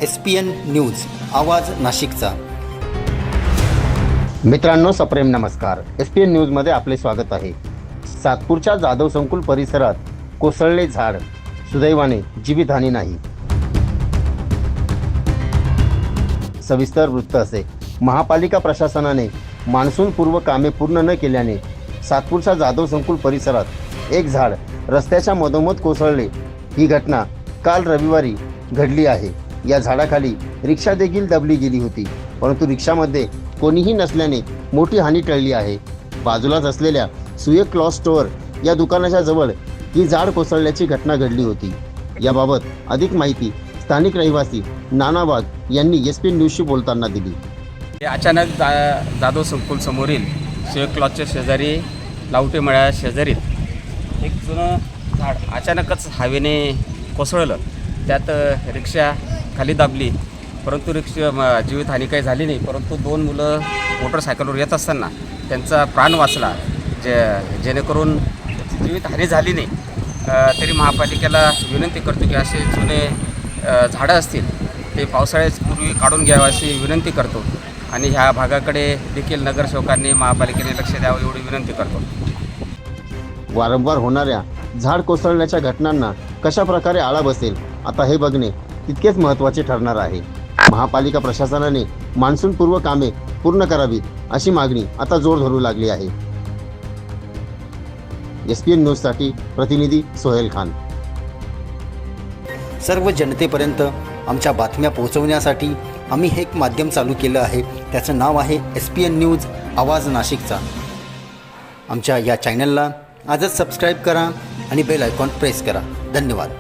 SPN news आवाज नाशिकचा। मित्रांनो, सप्रेम नमस्कार। SPN न्यूजमध्ये आपले स्वागत आहे। सातपूरच्या जाधव संकुल परिसरात कोसळले झाड, सुदैवाने जीवितहानी नाही। सविस्तर वृत्त असे। महापालिका प्रशासनाने मान्सून पूर्व कामे पूर्ण न केल्याने सातपूरच्या जाधव संकुल परिसरात एक झाड रस्त्याच्या मधोमध कोसळले। ही घटना काल रविवारी घडली आहे। या झाडाखाली रिक्षा देखील दबली गेली होती, परंतु रिक्षामध्ये कोणीही नसल्याने मोठी हानी टळली आहे। बाजूलाच असलेल्या सुयक क्लॉथ स्टोअर या दुकानाच्या जवळ ही झाड कोसळल्याची घटना घडली होती। याबाबत अधिक माहिती स्थानिक रहिवासी नाना वाघ यांनी SPN न्यूजशी बोलताना दिली। अचानक जाधव संकुल समोरील सुयक क्लॉथच्या शेजारी लावटे मळ्या शेजारी एक जुनं झाड अचानकच हवेने कोसळलं। त्यात रिक्षा खाली दाबली, परंतु जीवितहानी काही झाली नाही। परंतु दोन मुलं मोटरसायकलवर येत असताना त्यांचा प्राण वाचला, जेणेकरून जीवितहानी झाली नाही। तरी महापालिकेला विनंती करतो की असे जुने झाडं असतील ते पावसाळ्यापूर्वी काढून घ्यावं अशी विनंती करतो आणि ह्या भागाकडे देखील नगरसेवकांनी महापालिकेने लक्ष द्यावं एवढी विनंती करतो। वारंवार होणाऱ्या झाड कोसळण्याच्या घटनांना कशा प्रकारे आळा बसेल आता हे बघणे तितकेच महत्त्वाचे ठरणार आहे। महापालिका प्रशासनाने मान्सून पूर्व कामे पूर्ण करावीत अशी मागणी आता जोर धरू लागली आहे। SPN न्यूजसाठी प्रतिनिधी सोहेल खान। सर्व जनतेपर्यंत आमच्या बातम्या पोहोचवण्यासाठी आम्ही हे एक माध्यम चालू केलं आहे। त्याचं नाव आहे SPN न्यूज आवाज नाशिकचा। आमच्या या चॅनलला आजच सबस्क्राईब करा आणि बेल आयकॉन प्रेस करा। धन्यवाद।